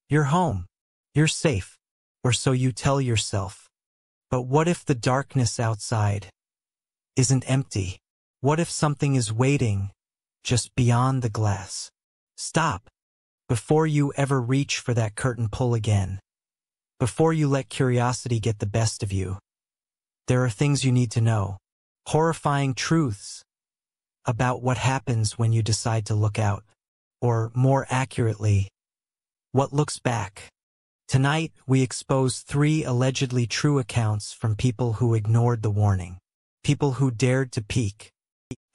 You're home. You're safe. Or so you tell yourself. But what if the darkness outside isn't empty? What if something is waiting just beyond the glass? Stop before you ever reach for that curtain pull again. Before you let curiosity get the best of you. There are things you need to know. Horrifying truths about what happens when you decide to look out. Or, more accurately, what looks back. Tonight, we expose 3 allegedly true accounts from people who ignored the warning. People who dared to peek.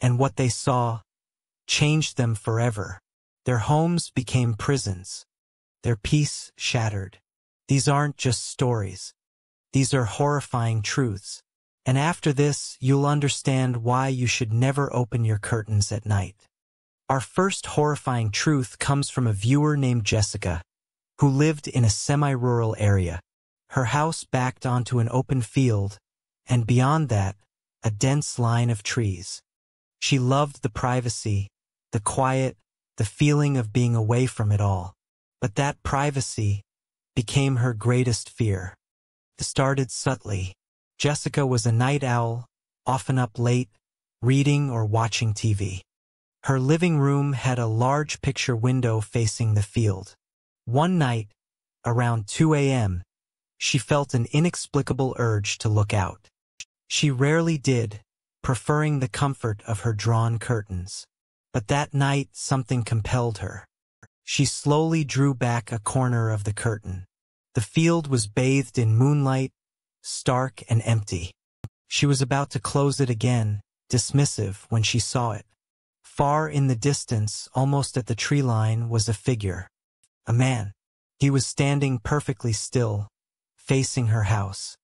And what they saw changed them forever. Their homes became prisons. Their peace shattered. These aren't just stories. These are horrifying truths. And after this, you'll understand why you should never open your curtains at night. Our first horrifying truth comes from a viewer named Jessica, who lived in a semi-rural area. Her house backed onto an open field, and beyond that, a dense line of trees. She loved the privacy, the quiet, the feeling of being away from it all. But that privacy became her greatest fear. It started subtly. Jessica was a night owl, often up late, reading or watching TV. Her living room had a large picture window facing the field. One night, around 2 a.m., she felt an inexplicable urge to look out. She rarely did, preferring the comfort of her drawn curtains. But that night something compelled her. She slowly drew back a corner of the curtain. The field was bathed in moonlight, stark and empty. She was about to close it again, dismissive, when she saw it. Far in the distance, almost at the tree line, was a figure. A man. He was standing perfectly still, facing her house.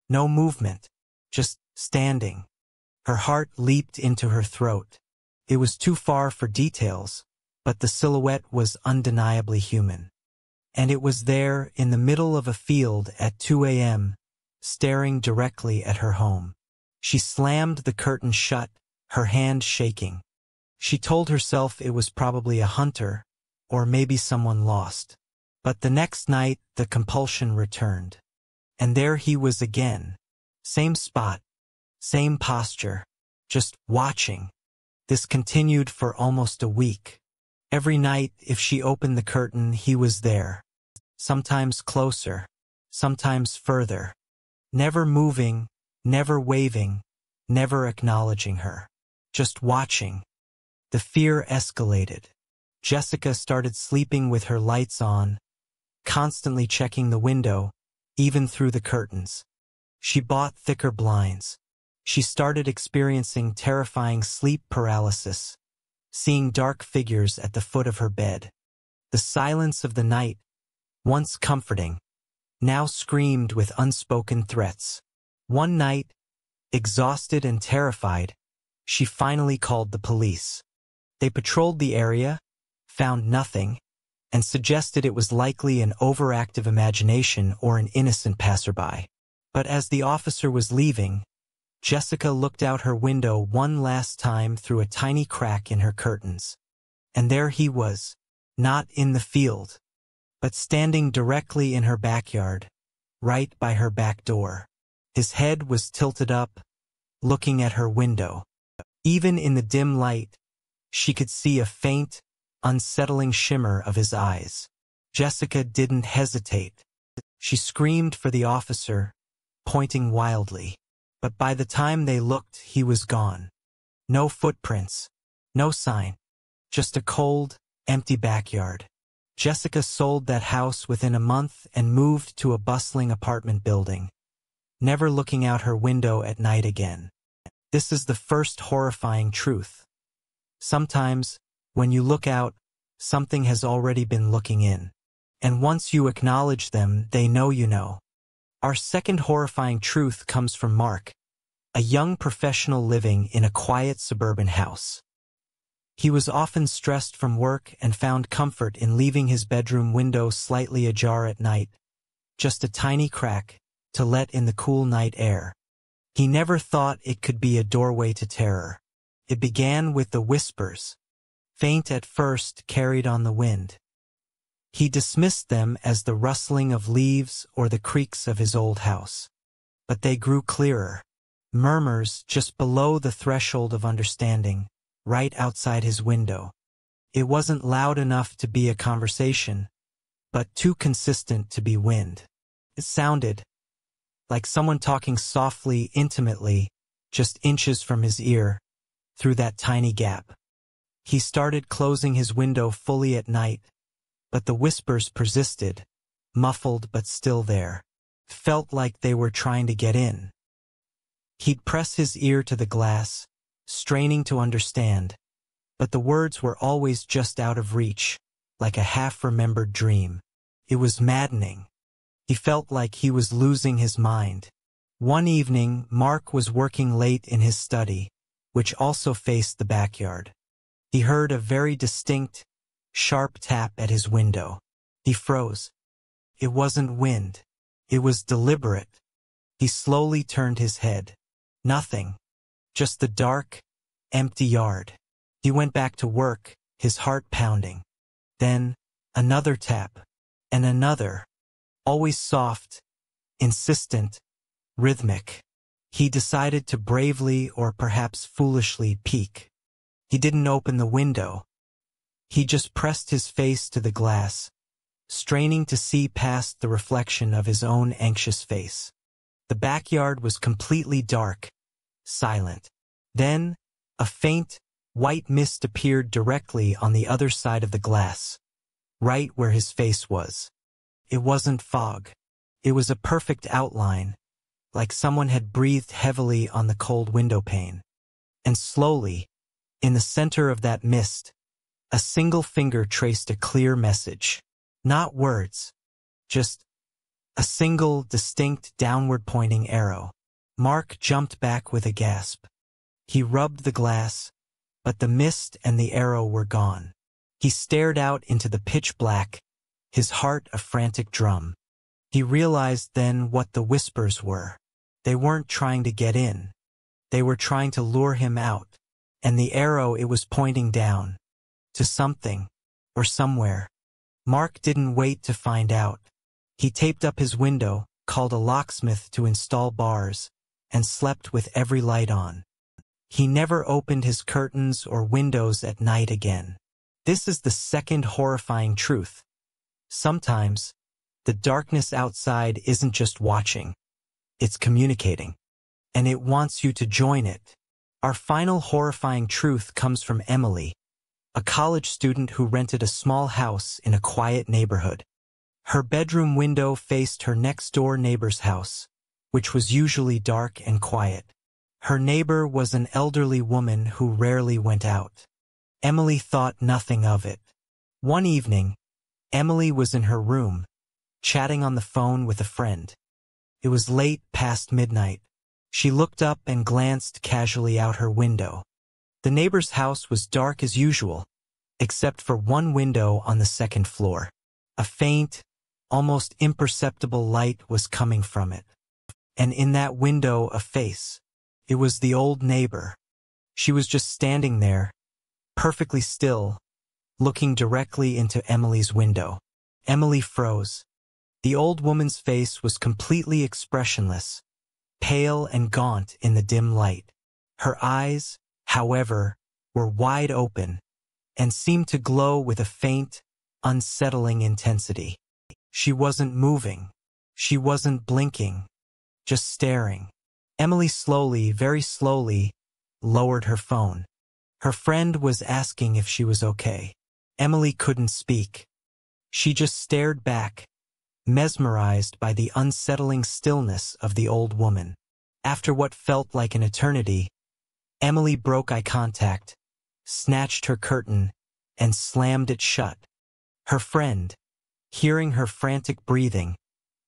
No movement, just standing. Her heart leaped into her throat. It was too far for details, but the silhouette was undeniably human. And it was there, in the middle of a field at 2 a.m., staring directly at her home. She slammed the curtain shut, her hand shaking. She told herself it was probably a hunter, or maybe someone lost. But the next night, the compulsion returned. And there he was again. Same spot, same posture, just watching. This continued for almost a week. Every night, if she opened the curtain, he was there. Sometimes closer, sometimes further. Never moving, never waving, never acknowledging her. Just watching. The fear escalated. Jessica started sleeping with her lights on, constantly checking the window, even through the curtains. She bought thicker blinds. She started experiencing terrifying sleep paralysis, seeing dark figures at the foot of her bed. The silence of the night, once comforting, now screamed with unspoken threats. One night, exhausted and terrified, she finally called the police. They patrolled the area, found nothing, and suggested it was likely an overactive imagination or an innocent passerby. But as the officer was leaving, Jessica looked out her window one last time through a tiny crack in her curtains. And there he was, not in the field, but standing directly in her backyard, right by her back door. His head was tilted up, looking at her window. Even in the dim light, she could see a faint, unsettling shimmer of his eyes. Jessica didn't hesitate. She screamed for the officer, pointing wildly. But by the time they looked, he was gone. No footprints, no sign, just a cold, empty backyard. Jessica sold that house within a month and moved to a bustling apartment building, never looking out her window at night again. This is the first horrifying truth. Sometimes, when you look out, something has already been looking in. And once you acknowledge them, they know you know. Our second horrifying truth comes from Mark, a young professional living in a quiet suburban house. He was often stressed from work and found comfort in leaving his bedroom window slightly ajar at night, just a tiny crack, to let in the cool night air. He never thought it could be a doorway to terror. It began with the whispers, faint at first, carried on the wind. He dismissed them as the rustling of leaves or the creaks of his old house. But they grew clearer. Murmurs just below the threshold of understanding, right outside his window. It wasn't loud enough to be a conversation, but too consistent to be wind. It sounded like someone talking softly, intimately, just inches from his ear, through that tiny gap. He started closing his window fully at night, but the whispers persisted, muffled but still there. Felt like they were trying to get in. He'd press his ear to the glass, straining to understand, but the words were always just out of reach, like a half-remembered dream. It was maddening. He felt like he was losing his mind. One evening, Mark was working late in his study, which also faced the backyard. He heard a very distinct, sharp tap at his window. He froze. It wasn't wind. It was deliberate. He slowly turned his head. Nothing. Just the dark, empty yard. He went back to work, his heart pounding. Then, another tap. And another. Always soft, insistent, rhythmic. He decided to bravely or perhaps foolishly peek. He didn't open the window. He just pressed his face to the glass, straining to see past the reflection of his own anxious face. The backyard was completely dark, silent. Then, a faint, white mist appeared directly on the other side of the glass, right where his face was. It wasn't fog. It was a perfect outline, like someone had breathed heavily on the cold window pane. And slowly, in the center of that mist, a single finger traced a clear message. Not words, just a single, distinct, downward-pointing arrow. Mark jumped back with a gasp. He rubbed the glass, but the mist and the arrow were gone. He stared out into the pitch black, his heart a frantic drum. He realized then what the whispers were. They weren't trying to get in. They were trying to lure him out. And the arrow, it was pointing down. To something. Or somewhere. Mark didn't wait to find out. He taped up his window, called a locksmith to install bars, and slept with every light on. He never opened his curtains or windows at night again. This is the second horrifying truth. Sometimes, the darkness outside isn't just watching. It's communicating. And it wants you to join it. Our final horrifying truth comes from Emily, a college student who rented a small house in a quiet neighborhood. Her bedroom window faced her next-door neighbor's house, which was usually dark and quiet. Her neighbor was an elderly woman who rarely went out. Emily thought nothing of it. One evening, Emily was in her room, chatting on the phone with a friend. It was late past midnight. She looked up and glanced casually out her window. The neighbor's house was dark as usual, except for one window on the second floor. A faint, almost imperceptible light was coming from it. And in that window, a face. It was the old neighbor. She was just standing there, perfectly still, looking directly into Emily's window. Emily froze. The old woman's face was completely expressionless, pale and gaunt in the dim light. Her eyes, however, were wide open and seemed to glow with a faint, unsettling intensity. She wasn't moving. She wasn't blinking, just staring. Emily slowly, very slowly, lowered her phone. Her friend was asking if she was okay. Emily couldn't speak. She just stared back, mesmerized by the unsettling stillness of the old woman. After what felt like an eternity, Emily broke eye contact, snatched her curtain, and slammed it shut. Her friend, hearing her frantic breathing,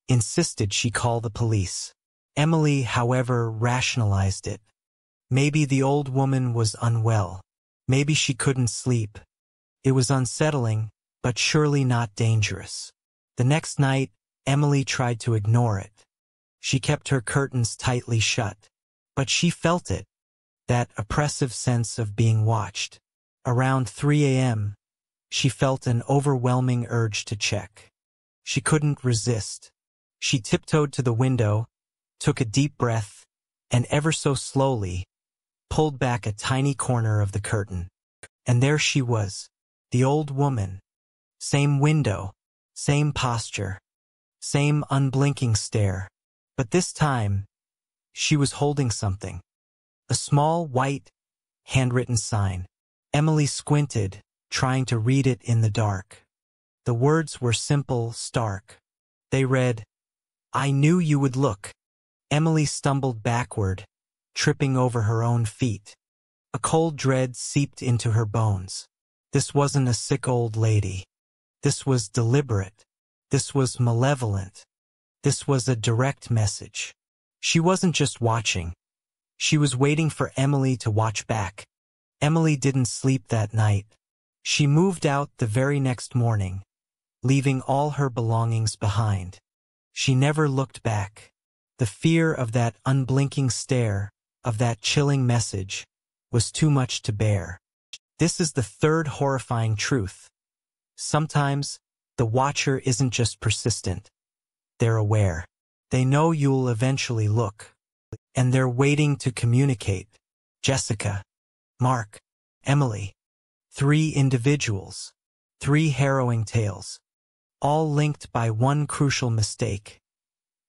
insisted she call the police. Emily, however, rationalized it. Maybe the old woman was unwell. Maybe she couldn't sleep. It was unsettling, but surely not dangerous. The next night, Emily tried to ignore it. She kept her curtains tightly shut. But she felt it, that oppressive sense of being watched. Around 3 a.m., She felt an overwhelming urge to check. She couldn't resist. She tiptoed to the window, took a deep breath, and ever so slowly pulled back a tiny corner of the curtain. And there she was, the old woman. Same window, same posture, same unblinking stare. But this time, she was holding something. A small, white, handwritten sign. Emily squinted, trying to read it in the dark. The words were simple, stark. They read, "I knew you would look." Emily stumbled backward, tripping over her own feet. A cold dread seeped into her bones. This wasn't a sick old lady. This was deliberate. This was malevolent. This was a direct message. She wasn't just watching. She was waiting for Emily to watch back. Emily didn't sleep that night. She moved out the very next morning, leaving all her belongings behind. She never looked back. The fear of that unblinking stare, of that chilling message, was too much to bear. This is the third horrifying truth. Sometimes, the watcher isn't just persistent. They're aware. They know you'll eventually look. And they're waiting to communicate. Jessica, Mark, Emily. 3 individuals. 3 harrowing tales. All linked by one crucial mistake.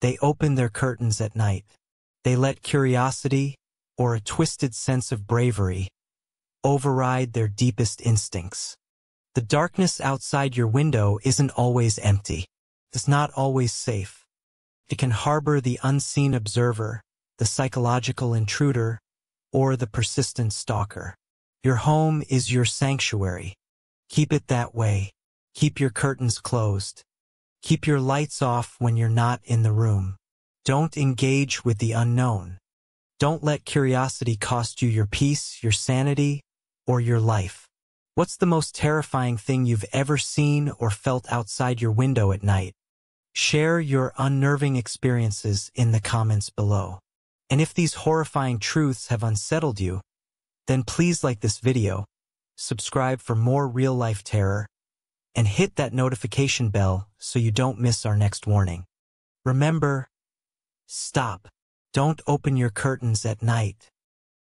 They open their curtains at night. They let curiosity, or a twisted sense of bravery, override their deepest instincts. The darkness outside your window isn't always empty. It's not always safe. It can harbor the unseen observer, the psychological intruder, or the persistent stalker. Your home is your sanctuary. Keep it that way. Keep your curtains closed. Keep your lights off when you're not in the room. Don't engage with the unknown. Don't let curiosity cost you your peace, your sanity, or your life. What's the most terrifying thing you've ever seen or felt outside your window at night? Share your unnerving experiences in the comments below. And if these horrifying truths have unsettled you, then please like this video, subscribe for more real-life terror, and hit that notification bell so you don't miss our next warning. Remember, stop. Don't open your curtains at night.